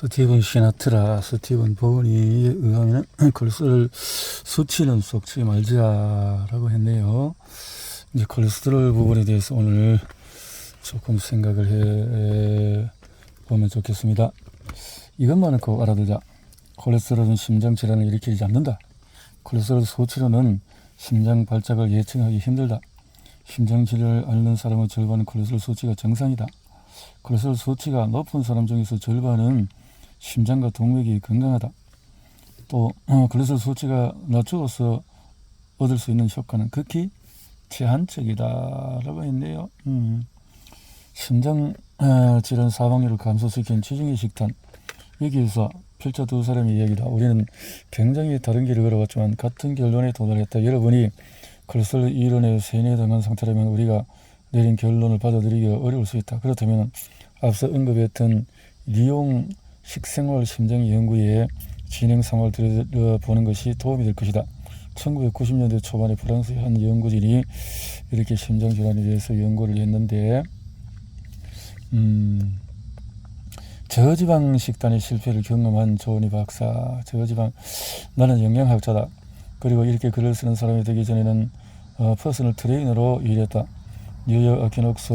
스티븐 시나트라, 스티븐 보은에 의하면 콜레스테롤 수치는 썩지 말자라고 했네요. 이제 콜레스테롤 부분에 대해서 오늘 조금 생각을 해 보면 좋겠습니다. 이것만은 꼭 알아두자. 콜레스테롤은 심장 질환을 일으키지 않는다. 콜레스테롤 수치로는 심장 발작을 예측하기 힘들다. 심장 질환을 앓는 사람의 절반은 콜레스테롤 수치가 정상이다. 콜레스테롤 수치가 높은 사람 중에서 절반은 심장과 동맥이 건강하다. 또 콜레스테롤 수치가 낮추어서 얻을 수 있는 효과는 극히 제한적이다라고 했네요. 심장 질환 사망률을 감소시킨 지중해 식단, 여기에서 필자 두 사람의 이야기다. 우리는 굉장히 다른 길을 걸어갔지만 같은 결론에 도달했다. 여러분이 콜레스테롤 이론에 세뇌당한 상태라면 우리가 내린 결론을 받아들이기가 어려울 수 있다. 그렇다면 앞서 언급했던 리옹 식생활 심장 연구의 진행 상황을 들여다보는 것이 도움이 될 것이다. 1990년대 초반에 프랑스의 한 연구진이 이렇게 심장질환에 대해서 연구를 했는데 저지방 식단의 실패를 경험한 조은희 박사. 저지방, 나는 영양학자다. 그리고 이렇게 글을 쓰는 사람이 되기 전에는 퍼스널 트레이너로 일했다. 뉴욕 아키녹스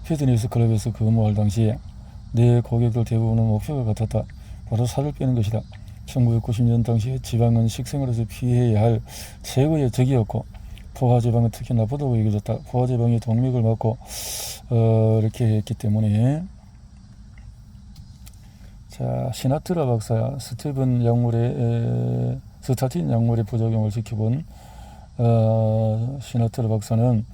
피트니스 클럽에서 근무할 당시에 내 고객들 대부분은 목표가 같았다. 바로 살을 빼는 것이다. 1990년 당시에 지방은 식생활에서 피해야 할 최고의 적이었고 포화지방은 특히 나쁘다고 여겨졌다. 포화지방이 동맥을 막고 이렇게 했기 때문에. 자, 시나트라 박사, 스티븐 약물의 스타틴 약물의 부작용을 지켜본 시나트라 박사는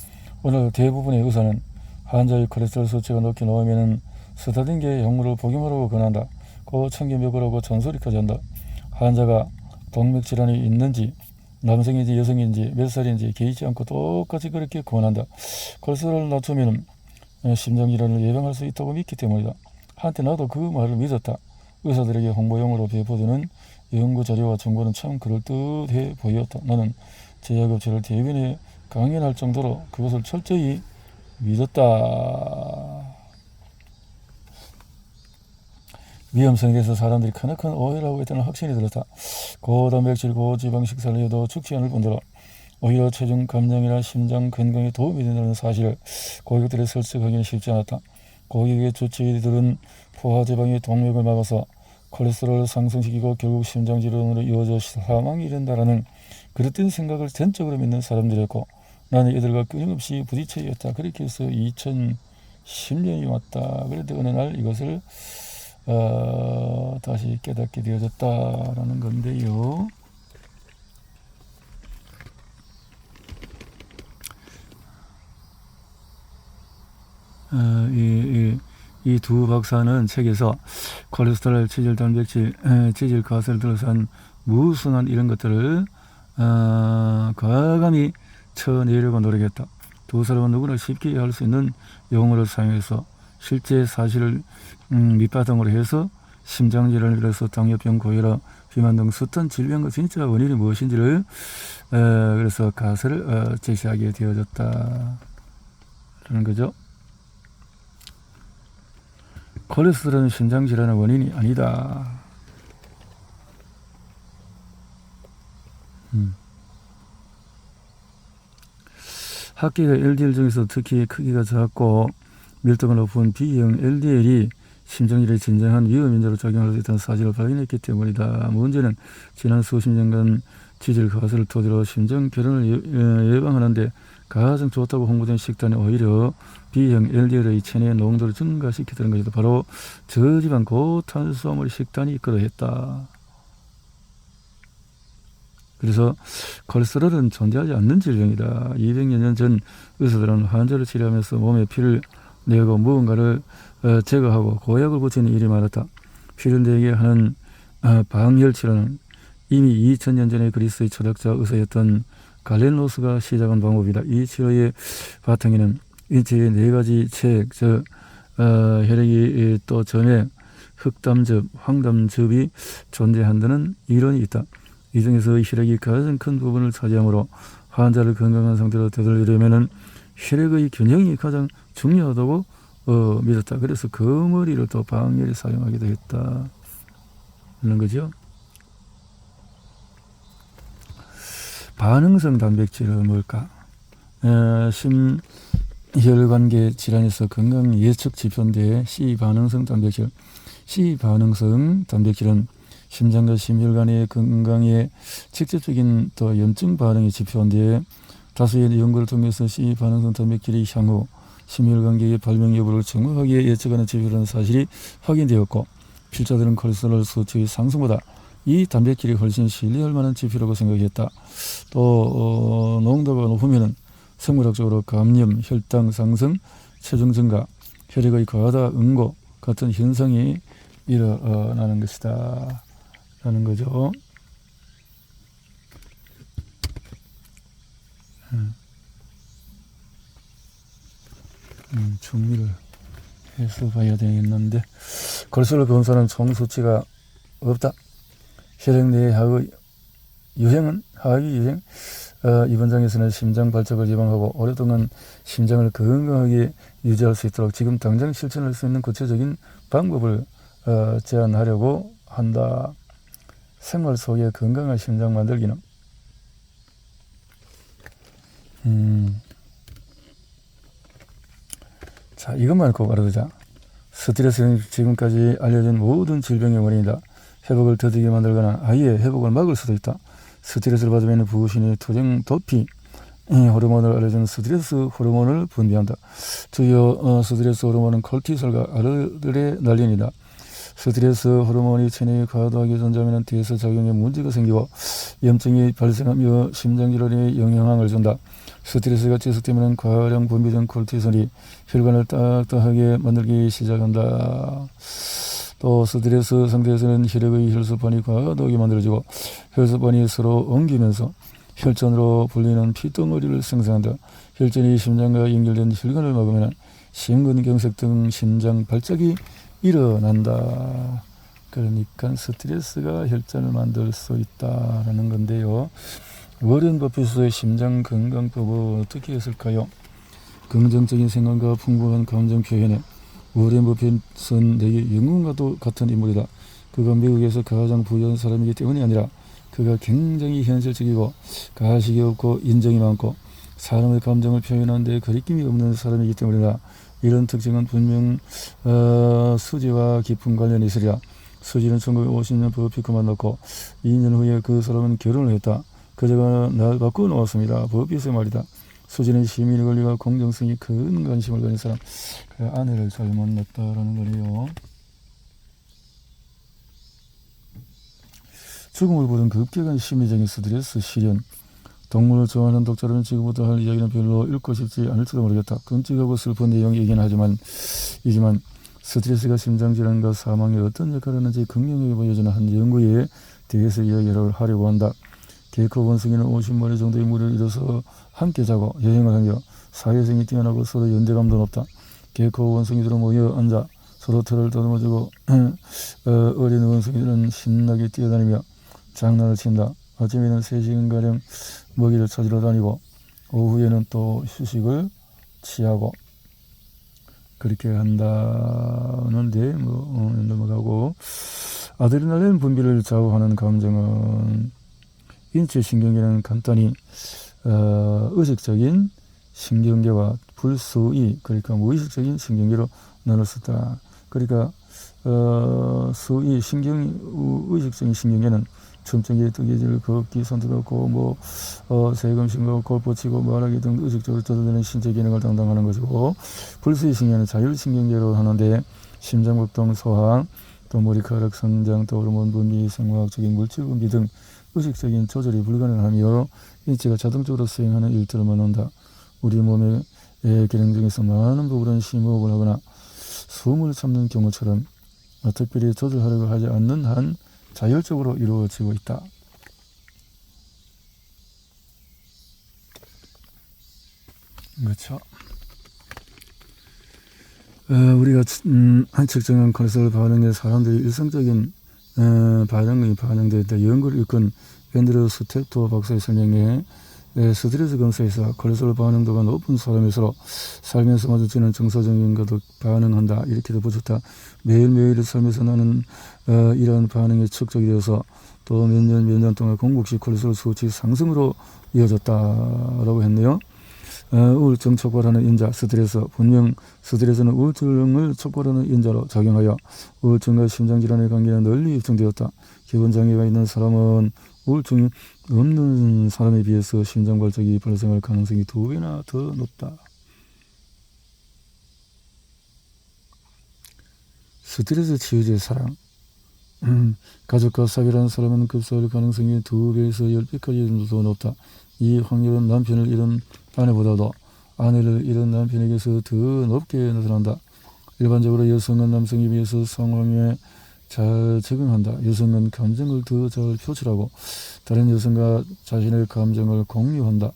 오늘 대부분의 의사는 환자의 콜레스테롤 수치가 높게 나오면 스타틴계 약물을 복용하라고 권한다. 꼭 챙겨 먹으라고 잔소리까지 한다. 환자가 동맥질환이 있는지 남성인지 여성인지 몇 살인지 개의치 않고 똑같이 그렇게 권한다. 콜레스테롤을 낮추면 심장질환을 예방할 수 있다고 믿기 때문이다. 한때 나도 그 말을 믿었다. 의사들에게 홍보용으로 배포되는 연구자료와 정보는 참 그럴듯해 보였다. 나는 제약업체를 대변에 강연할 정도로 그것을 철저히 믿었다. 위험성에 대해서 사람들이 크나큰 오해를 하고 있다는 확신이 들었다. 고단백질 고지방 식사를 해도 죽지 않을 뿐더러 오히려 체중 감량이나 심장 건강에 도움이 된다는 사실을 고객들에 설득하기는 쉽지 않았다. 고객의 주치의들은 포화지방이 동맥을 막아서 콜레스테롤을 상승시키고 결국 심장질환으로 이어져 사망이 이른다라는 그릇된 생각을 전적으로 믿는 사람들이었고 나는 이들과 끊임없이 부딪혀야 했다. 그렇게 해서 2010년이 왔다. 그런데 어느 날 이것을 다시 깨닫게 되어졌다라는 건데요. 이 두 박사는 책에서 콜레스테롤, 체질, 단백질, 체질 가스를 들어선 무순한 이런 것들을 과감히 쳐내려고 노력했다. 두 사람은 누구나 쉽게 이해할 수 있는 용어를 사용해서 실제 사실을 밑바탕으로 해서 심장질환을 비롯해서 당뇨병, 고혈압, 비만 등 숱한 질병과 진짜 원인이 무엇인지를 그래서 가설을 제시하게 되어졌다라는 거죠. 콜레스테롤은 심장질환의 원인이 아니다. 합계가 LDL 중에서 특히 크기가 작고 밀도가 높은 B형 LDL이 심장질환의 진정한 위험 인자로 작용할 수 있다는 사실을 발견했기 때문이다. 문제는 지난 수십 년간 지질 가스를 토대로 심장 결혼을 예방하는데 가장 좋다고 홍보된 식단이 오히려 B형 LDL의 체내 농도를 증가시키는 것이다. 바로 저지방 고탄수화물 식단이 이끌어했다. 그래서 콜레스테롤은 존재하지 않는 질병이다. 200여 년 전 의사들은 환자를 치료하면서 몸에 피를 내고 무언가를 제거하고 고약을 붙이는 일이 많았다. 피를 내게 하는 방열 치료는 이미 2000년 전에 그리스의 철학자 의사였던 갈렌로스가 시작한 방법이다. 이 치료의 바탕에는 인체의 4가지 체액, 혈액이 또 점액, 흑담즙, 황담즙이 존재한다는 이론이 있다. 이 중에서 혈액이 가장 큰 부분을 차지하므로 환자를 건강한 상태로 되돌리려면 혈액의 균형이 가장 중요하다고 믿었다. 그래서 거머리를 또 방열에 사용하기도 했다. 하는 거죠. 반응성 단백질은 뭘까? 심혈관계 질환에서 건강 예측 지표인데 C반응성 단백질. C반응성 단백질은 심장과 심혈관의 건강에 직접적인 또 염증 반응의 지표인데 다수의 연구를 통해서 C반응성 단백질이 향후 심혈관계의 발병 여부를 정확하게 예측하는 지표라는 사실이 확인되었고 필자들은 콜레스테롤 수치의 상승보다 이 단백질이 훨씬 신뢰할 만한 지표라고 생각했다. 또 농도가 높으면 생물학적으로 감염, 혈당 상승, 체중 증가, 혈액의 과다 응고 같은 현상이 일어나는 것이다 라는 거죠. 정리를 해서 봐야 되겠는데 콜레스테롤 검사는 총 수치가 없다. 혈액 내의 하의 유행은 하의 유행. 이번 장에서는 심장 발작을 예방하고 오랫동안 심장을 건강하게 유지할 수 있도록 지금 당장 실천할 수 있는 구체적인 방법을 제안하려고 한다. 생활 속에 건강한 심장 만들기는 자, 이것만 꼭 알아두자. 스트레스는 지금까지 알려진 모든 질병의 원인이다. 회복을 더디게 만들거나 아예 회복을 막을 수도 있다. 스트레스를 받으면 부신이 토종 도피 호르몬을 알려준 스트레스 호르몬을 분비한다. 주요 스트레스 호르몬은 콜티솔과 아드레날린이다. 스트레스 호르몬이 체내에 과도하게 존재하면 대사작용에 문제가 생기고 염증이 발생하며 심장질환에 영향을 준다. 스트레스가 지속되면 과량 분비된 콜티솔이 혈관을 딱딱하게 만들기 시작한다. 또 스트레스 상태에서는 혈액의 혈소판이 과도하게 만들어지고 혈소판이 서로 엉기면서 혈전으로 불리는 피덩어리를 생성한다. 혈전이 심장과 연결된 혈관을 막으면 심근경색 등 심장 발작이 일어난다. 그러니까 스트레스가 혈전을 만들 수 있다라는 건데요. 워렌 버핏의 심장건강법은 어떻게 했을까요? 긍정적인 생각과 풍부한 감정 표현에 워렌 버핏은 내게 영웅과도 같은 인물이다. 그가 미국에서 가장 부유한 사람이기 때문이 아니라 그가 굉장히 현실적이고 가식이 없고 인정이 많고 사람의 감정을 표현하는 데 거리낌이 없는 사람이기 때문이다. 이런 특징은 분명 수지와 깊은 관련이 있으리라. 수지는 1950년 버핏과 만났고 2년 후에 그 사람은 결혼을 했다. 그제가 날 바꾸어 놓았습니다. 버핏의 말이다. 수지는 시민의 권리와 공정성이 큰 관심을 가진 사람. 그 아내를 잘 만났다라는 거네요. 죽음을 보던 급격한 심리적인 스트레스, 시련. 동물을 좋아하는 독자라면 지금부터 할 이야기는 별로 읽고 싶지 않을지도 모르겠다. 끔찍하고 슬픈 내용이긴 하지만 스트레스가 심장질환과 사망에 어떤 역할을 하는지 극명하게 보여주는 한 연구에 대해서 이야기를 하려고 한다. 개코 원숭이는 50마리 정도의 무리를 이뤄서 함께 자고 여행을 하며 사회성이 뛰어나고 서로 연대감도 높다. 개코 원숭이들은 모여 앉아 서로 털을 더듬어주고 어린 원숭이들은 신나게 뛰어다니며 장난을 친다. 아침에는 3시간가량 먹이를 찾으러 다니고 오후에는 또 휴식을 취하고 그렇게 한다는데 넘어가고 아드레날린 분비를 좌우하는 감정은 인체 신경계는 간단히 의식적인 신경계와 불수의 그러니까 무의식적인 신경계로 나눌 수 있다. 그러니까 수의 의식적인 신경계는 춤추기, 뜨개질, 걷기, 손톱 걷고 세금 신고, 골프 치고 말하기 등 의식적으로 저절되는 신체 기능을 담당하는 것이고 불수의 신경계는 자율신경계로 하는데 심장박동, 소화, 또 머리카락 성장, 또 호르몬 분비, 생화학적인 물질 분비 등 의식적인 조절이 불가능하며 인체가 자동적으로 수행하는 일들을 말한다. 우리 몸의 기능 중에서 많은 부분은 심호흡을 하거나 숨을 참는 경우처럼 특별히 조절하려고 하지 않는 한 자율적으로 이루어지고 있다. 그렇죠. 우리가 측정한 콜레스테롤 반응에 사람들이 일상적인 반응이 반영되어 있다. 연구를 이끈 앤드류 스텝토 박사의 설명에 스트레스 검사에서 콜레스테롤 반응도가 높은 사람일수록 살면서 마주치는 정서적인 것도 반응한다. 이렇게도 붙였다. 매일매일 살면서 나는 이러한 반응이 축적이 되어서 또 몇 년 동안 공복시 콜레스테롤 수치 상승으로 이어졌다라고 했네요. 우울증 촉발하는 인자 스트레스. 분명 스트레스는 우울증을 촉발하는 인자로 작용하여 우울증과 심장질환의 관계는 널리 입증되었다. 기본장애가 있는 사람은 우울증이 없는 사람에 비해서 심장발작이 발생할 가능성이 2배나 더 높다. 스트레스 치유제 사랑. 가족과 사귀라는 사람은 급사할 가능성이 2배에서 10배까지 더 높다. 이 확률은 남편을 잃은 아내보다도 아내를 잃은 남편에게서 더 높게 나타난다. 일반적으로 여성은 남성에 비해서 상황에 잘 적응한다. 여성은 감정을 더 잘 표출하고 다른 여성과 자신의 감정을 공유한다.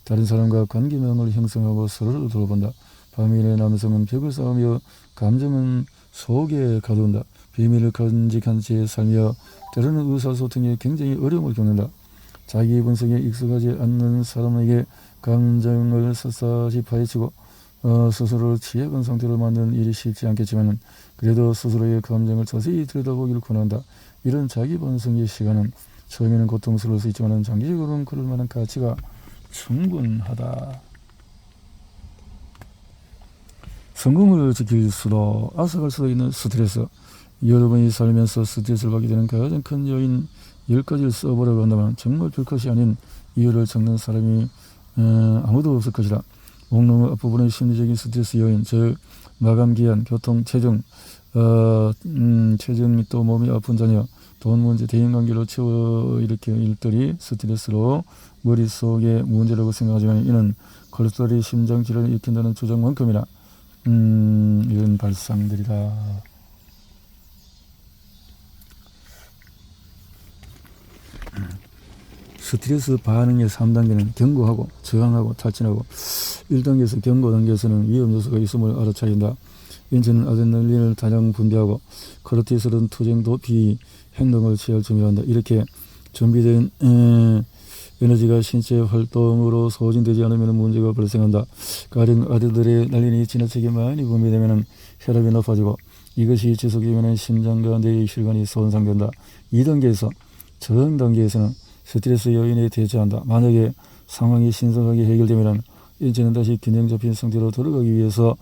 다른 사람과 관계망을 형성하고 서로를 돌본다. 반면에 남성은 벽을 쌓으며 감정은 속에 가둔다. 비밀을 간직한 채 살며 때로는 의사소통에 굉장히 어려움을 겪는다. 자기 분석에 익숙하지 않는 사람에게 감정을 샅샅이 파헤치고 스스로를 취약한 상태로 만드는 일이 쉽지 않겠지만 그래도 스스로의 감정을 자세히 들여다보기를 권한다. 이런 자기 반성의 시간은 처음에는 고통스러울 수 있지만 장기적으로는 그럴 만한 가치가 충분하다. 성공을 지킬 수도 앗아갈 수도 있는 스트레스. 여러분이 살면서 스트레스를 받게 되는 가장 큰 요인 10가지를 써보려고 한다면 정말 별 것이 아닌 이유를 적는 사람이 아무도 없을 것이다. 목록 앞부분의 심리적인 스트레스 요인, 즉 마감기한, 교통, 체중, 체중 및 또 몸이 아픈 자녀, 돈 문제, 대인관계로 채워 일으키는 일들이 스트레스로 머릿속에 문제라고 생각하지만 이는 콜레스테롤이 심장질환을 일으킨다는 주장만큼이나 이런 발상들이다. 스트레스 반응의 3단계는 경고하고 저항하고 탈진하고 1단계에서 경고 단계에서는 위험 요소가 있음을 알아차린다. 인체는 아드레날린을 다량 분비하고 코르티솔은 투쟁 도피 행동을 취할 준비한다. 이렇게 준비된 에너지가 신체 활동으로 소진되지 않으면 문제가 발생한다. 가령 아드레날린이 지나치게 많이 분비되면 혈압이 높아지고 이것이 지속되면 심장과 뇌의 혈관이 손상된다. 2단계에서 저항 단계에서는 스트레스 요인에 대처한다. 만약에 상황이 신속하게 해결되면 인체는 다시 균형 잡힌 상태로 돌아가기 위해서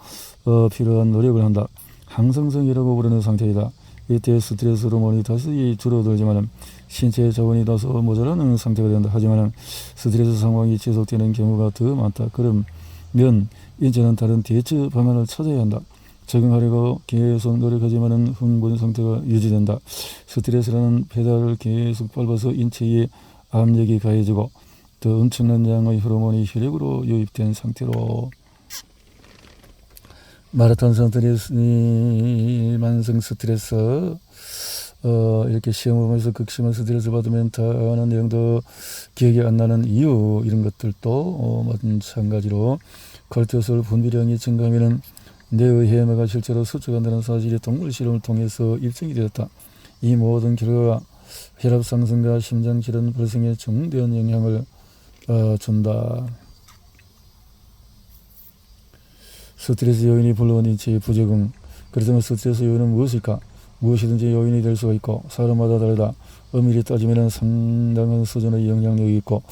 필요한 노력을 한다. 항상성이라고 부르는 상태이다. 이때 스트레스 호르몬이 다시 줄어들지만 신체 자원이 다소 모자라는 상태가 된다. 하지만 스트레스 상황이 지속되는 경우가 더 많다. 그러면 인체는 다른 대처 방안을 찾아야 한다. 적응하려고 계속 노력하지만 흥분 상태가 유지된다. 스트레스라는 페달을 계속 밟아서 인체에 압력이 가해지고 더 엄청난 양의 호르몬이 혈액으로 유입된 상태로 마라톤 선수들이 만성 스트레스 이렇게 시험을 보면서 극심한 스트레스 받으면 다하는 내용도 기억이 안 나는 이유 이런 것들도 마찬가지로 콜레스테롤 분비량이 증가하면 뇌의 해마가 실제로 수축한다는 사실이 동물 실험을 통해서 입증이 되었다. 이 모든 결과가 혈압 상승과 심장질환 발생에 중대한 영향을 준다. 스트레스 요인이 불러온 인체의 부적응. 그렇다면 스트레스 요인은 무엇일까? 무엇이든지 요인이 될 수가 있고 사람마다 다르다. 엄밀히 따지면 상당한 수준의 영향력이 있고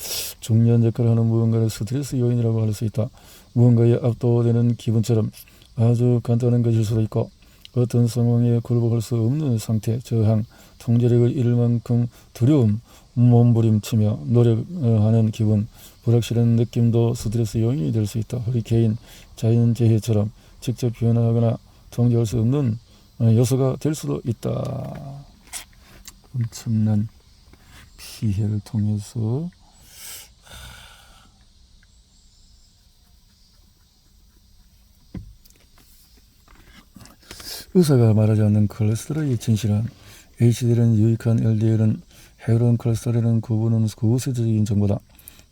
중요한 역할을 하는 무언가를 스트레스 요인이라고 할 수 있다. 무언가에 압도되는 기분처럼 아주 간단한 것일 수도 있고 어떤 상황에 굴복할 수 없는 상태, 저항, 통제력을 잃을 만큼 두려움, 몸부림치며 노력하는 기분, 불확실한 느낌도 스트레스 요인이 될 수 있다. 허리케인, 자연재해처럼 직접 변화하거나 통제할 수 없는 요소가 될 수도 있다. 엄청난 피해를 통해서 의사가 말하지 않는 콜레스테롤의 진실은 HDL은 유익한 LDL은 헤로인 콜레스테롤은 구분은 구세대적인 정보다.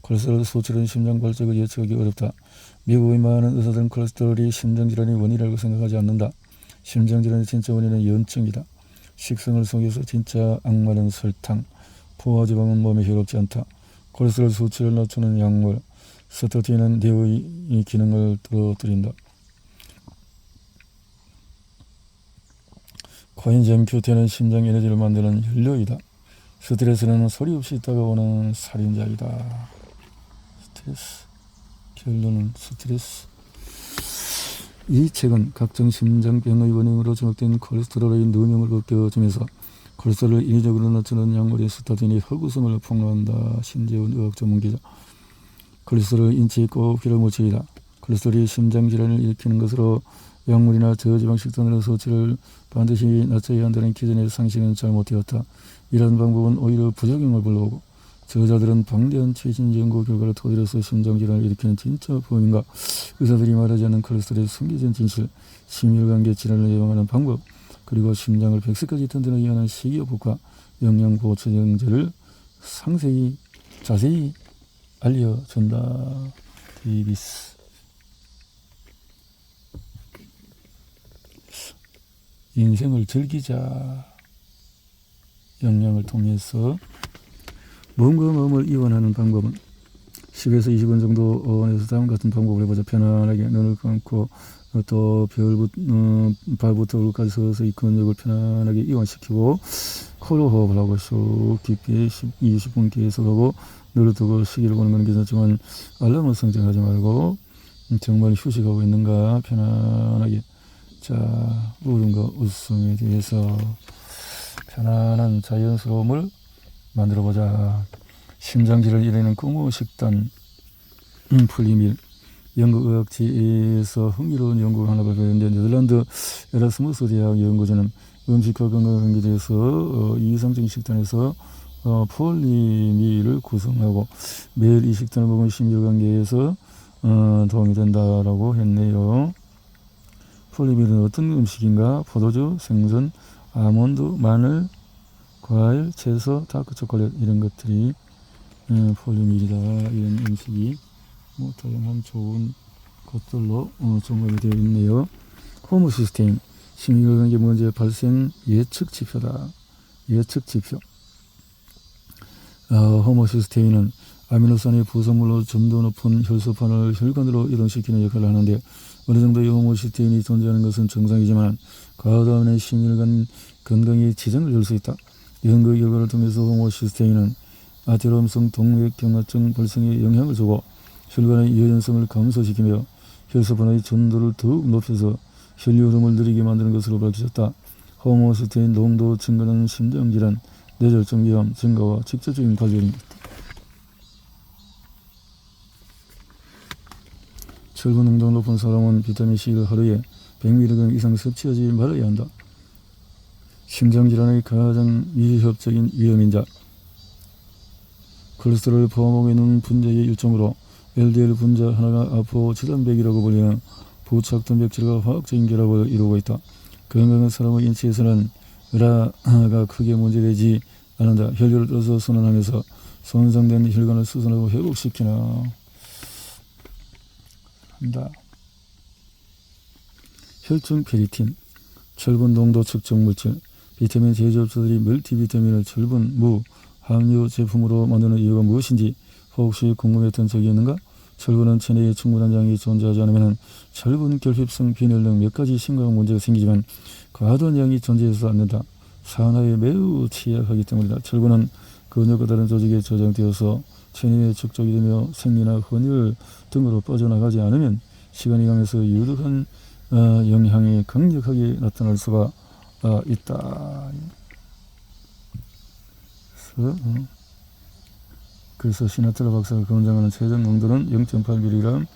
콜레스테롤 수치는 심장 발작을 예측하기 어렵다. 미국의 많은 의사들은 콜레스테롤이 심장질환의 원인이라고 생각하지 않는다. 심장질환의 진짜 원인은 염증이다. 식성을 속여서 진짜 악마는 설탕, 포화지방은 몸에 해롭지 않다. 콜레스테롤 수치를 낮추는 약물. 스타틴은 뇌의 기능을 떨어뜨린다. 코엔자임 Q10은 심장 에너지를 만드는 혈료이다. 스트레스는 소리 없이 다가오는 살인자이다. 스트레스. 결론은 스트레스. 이 책은 각종 심장병의 원인으로 지목된 콜레스테롤의 누명을 벗겨주면서 콜레스테롤을 인위적으로 낮추는 약물인 스타틴이 허구성을 폭로한다. 신재훈 의학 전문기자. 콜레스테롤 인체에 꼭 빌어붙이다. 콜레스테롤이 심장질환을 일으키는 것으로 약물이나 저지방 식단으로 수치를 반드시 낮춰야 한다는 기존의 상식은 잘못되었다. 이런 방법은 오히려 부작용을 불러오고 저자들은 방대한 최신 연구 결과를 토대로서 심장질환을 일으키는 진짜 범인과 의사들이 말하지 않는 콜레스테롤의 숨겨진 진실, 심혈관계 질환을 예방하는 방법, 그리고 심장을 100세까지 튼튼하게 하는 식이요법과 영양보충제를 자세히 알려준다. 데이비스. 인생을 즐기자. 영양을 통해서 몸과 마음을 이완하는 방법은 10에서 20분 정도 안에서 다음 같은 방법을 해보자. 편안하게 눈을 감고 또 발부터 얼굴까지 서서히 근육을 편안하게 이완시키고 코로 호흡을 하고 쑥 깊게 20분 계속하고 눈을 뜨고 시계를 보는 건 괜찮지만 알람을 설정하지 말고 정말 휴식하고 있는가 편안하게. 자, 울음과 웃음에 대해서 편안한 자연스러움을 만들어보자. 심장질을 일으키는 공허식단 풀리밀. 영국 의학지에서 흥미로운 연구가 하나 발표했는데 네덜란드 에라스무스 대학 연구진은 음식과 건강 관계에 대해서 이상적인 식단에서 폴리밀을 구성하고 매일 이 식단을 먹으면 심혈관계에서 도움이 된다라고 했네요. 폴리밀은 어떤 음식인가? 포도주, 생선, 아몬드, 마늘, 과일, 채소, 다크 초콜릿 이런 것들이 폴리밀이다. 이런 음식이 다양한 좋은 것들로 종합이 되어 있네요. 호모시스테인, 심혈관계 문제 발생 예측 지표다. 예측 지표. 호모시스테인은 아미노산의 부속물로 좀 더 높은 혈소판을 혈관으로 이동시키는 역할을 하는데 어느 정도의 호모시스테인이 존재하는 것은 정상이지만 과다함의 심혈관 건강에 지장을 줄 수 있다. 연구 결과를 통해서 호모시스테인은 아테로암성 동맥경화증 발생에 영향을 주고 혈관의 유연성을 감소시키며 혈소판의 전도를 더욱 높여서 혈류 흐름을 느리게 만드는 것으로 밝혀졌다. 호모시스테인 농도 증가는 심장질환, 뇌졸중 위험 증가와 직접적인 관련입니다. 철분 농도가 높은 사람은 비타민C를 하루에 100mg 이상 섭취하지 말아야 한다. 심장질환의 가장 위협적인 위험인자. 콜레스테롤을 포함하고 있는 분자의 일종으로 LDL 분자 하나가 아포 지단백이라고 불리는 부착 단백질과 화학적인 결합을 이루고 있다. 건강한 사람의 인체에서는 을아가 크게 문제되지 않는다. 혈류를 떠서 순환하면서 손상된 혈관을 수선하고 회복시키나 한다. 혈중 페리틴, 철분 농도 측정 물질. 비타민 제조업자들이 멀티비타민을 철분, 무, 함유 제품으로 만드는 이유가 무엇인지 혹시 궁금했던 적이 있는가? 철분은 체내에 충분한 양이 존재하지 않으면 철분 결핍성 빈혈 등 몇 가지 심각한 문제가 생기지만 과도한 양이 존재해서 않는다. 산화에 매우 취약하기 때문이다. 철분은 근육과 다른 조직에 저장되어서 체내에 축적이 되며 생리나 헌혈 등으로 빠져나가지 않으면 시간이 가면서 유독한 영향이 강력하게 나타날 수가 있다. 그래서 시나트라 박사가 권장하는 최적 농도는 0.8mg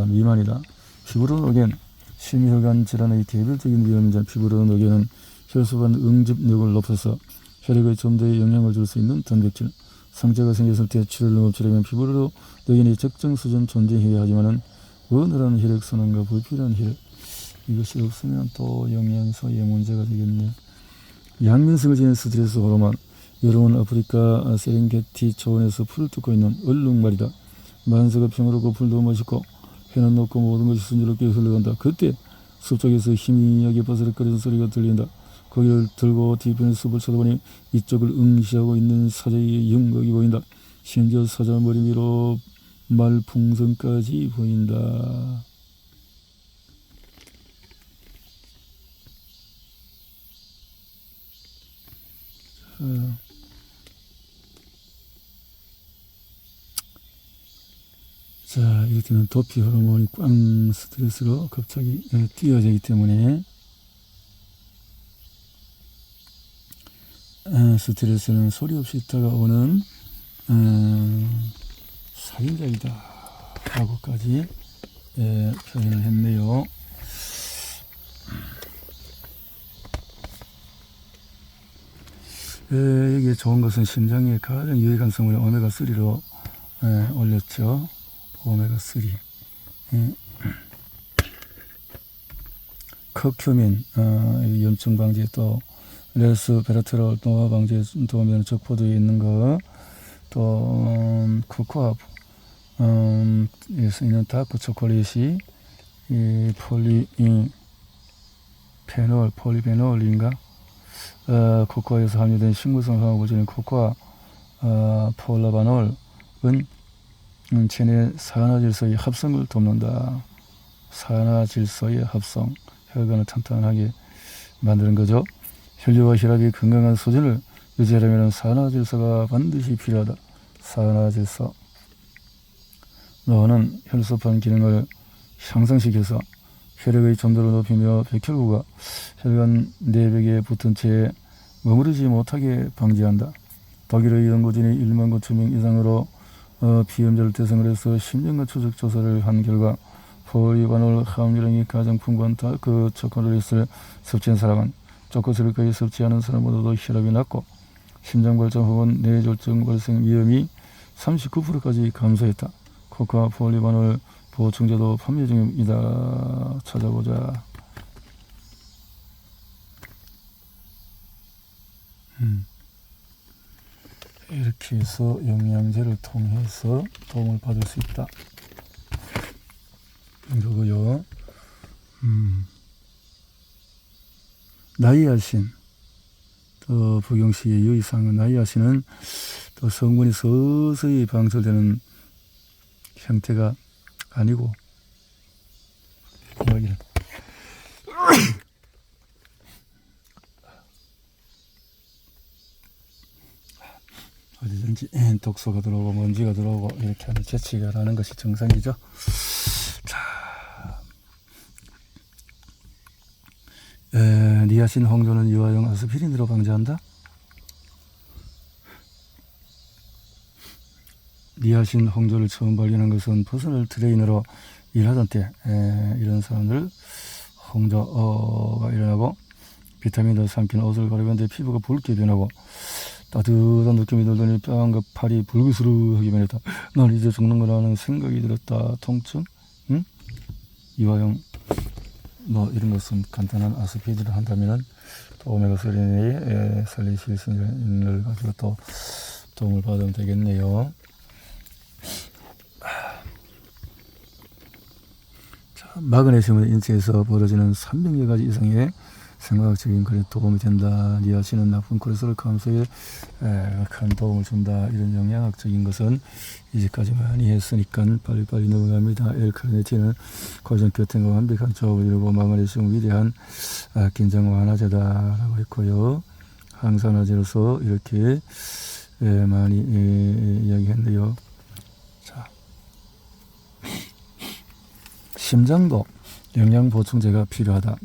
미만이다. 피브로노겐, 심혈관 질환의 개별적인 위험이자 피브로노겐은 혈소판 응집력을 높여서 혈액에 좀 더 영향을 줄 수 있는 단백질. 상처가 생겼을 때 출혈을 멈추려면 피브로노겐이 적정 수준 존재해야 하지만은 원활한 혈액 순환과 불필요한 혈액, 이것이 없으면 또 영양소의 문제가 되겠네. 양면성을 지닌 스트레스 호르몬. 여러분 아프리카 세렝게티 초원에서 풀을 뜯고 있는 얼룩말이다. 만사가 평화롭고 풀도 멋있고 해는 높고 모든 것이 순조롭게 흘러간다. 그때 숲속에서 희미하게 바스락거리는 소리가 들린다. 거기를 들고 뒤편의 숲을 쳐다보니 이쪽을 응시하고 있는 사자의 영각이 보인다. 심지어 사자머리 위로 말풍선까지 보인다. 자, 이렇게는 도피 호르몬이 꽝 스트레스로 갑자기 뛰어지기 때문에 스트레스는 소리 없이 다가오는 살인자이다 라고까지 표현을 했네요. 여기에 좋은 것은 심장에 가장 유익한 성분의 오메가3로 올렸죠. 오메가3. 커큐민, 염증 방지에 또 레스베라트롤 노화 방지에 도움이 되는 적포도에 있는 거, 또 코코아 에서 있는 다크 초콜릿이 이 폴리페놀인가? 코코아에서 함유된 식물성 화학물질인 코코아 폴라바놀은 체내 산화질소의 합성을 돕는다. 산화질소의 합성, 혈관을 탄탄하게 만드는 거죠. 혈류와 혈압이 건강한 수준을 유지하려면 산화질소가 반드시 필요하다. 산화질소. 노화는 혈소판 기능을 향상시켜서 혈액의 점도를 높이며 백혈구가 혈관 내벽에 붙은 채 머무르지 못하게 방지한다. 독일의 연구진이 1만 9천 명 이상으로 비염자를 대상으로 해서 10년간 추적 조사를 한 결과 폴리바놀 함유량이 가장 풍부한 그 초콜릿을 섭취한 사람은 초콜릿을 거의 섭취하는 사람보다도 혈압이 낮고 심장발작 혹은 뇌졸중 발생 위험이 39%까지 감소했다. 코코아 폴리바놀 보충제도 판매 중입니다. 찾아보자. 이렇게 해서 영양제를 통해서 도움을 받을 수 있다. 이거고요. 나이아신. 또 복용시의 유의사항은 나이아신은 또 성분이 서서히 방출되는 형태가 아니고 이런 어디든지 독소가 들어오고 먼지가 들어오고 이렇게 하면 재치가 나는 것이 정상이죠. 자, 니아신 홍조는 유아용 아스피린으로 방지한다. 니아신 홍조를 처음 발견한 것은 퍼스널 트레이너로 일하던 때 이런 사람들 홍조가 일어나고 비타민을 삼킨 옷을 가려봤는데 피부가 붉게 변하고 따뜻한 느낌이 들더니 뺨과 팔이 불그스르하게 변했다. 난 이제 죽는 거라는 생각이 들었다. 통증? 응? 이화용 뭐 이런 것은 간단한 아스피린을 한다면은 오메가3의 살리실신을 가지고 또 도움을 받으면 되겠네요. 자, 마그네슘은 인체에서 벌어지는 300여 가지 이상의 생화학적인 그래 도움이 된다. 니아신은 나쁜 콜레스테롤 감소에 큰 도움을 준다. 이런 영양학적인 것은 이제까지 많이 했으니까 빨리빨리 넘어갑니다. L-카르니틴은 고전교통과 완벽한 조합을 이루고 마그네슘 위대한 긴장 완화제다라고 했고요. 항산화제로서 이렇게 많이 이야기했네요. 자, 심장도 영양 보충제가 필요하다.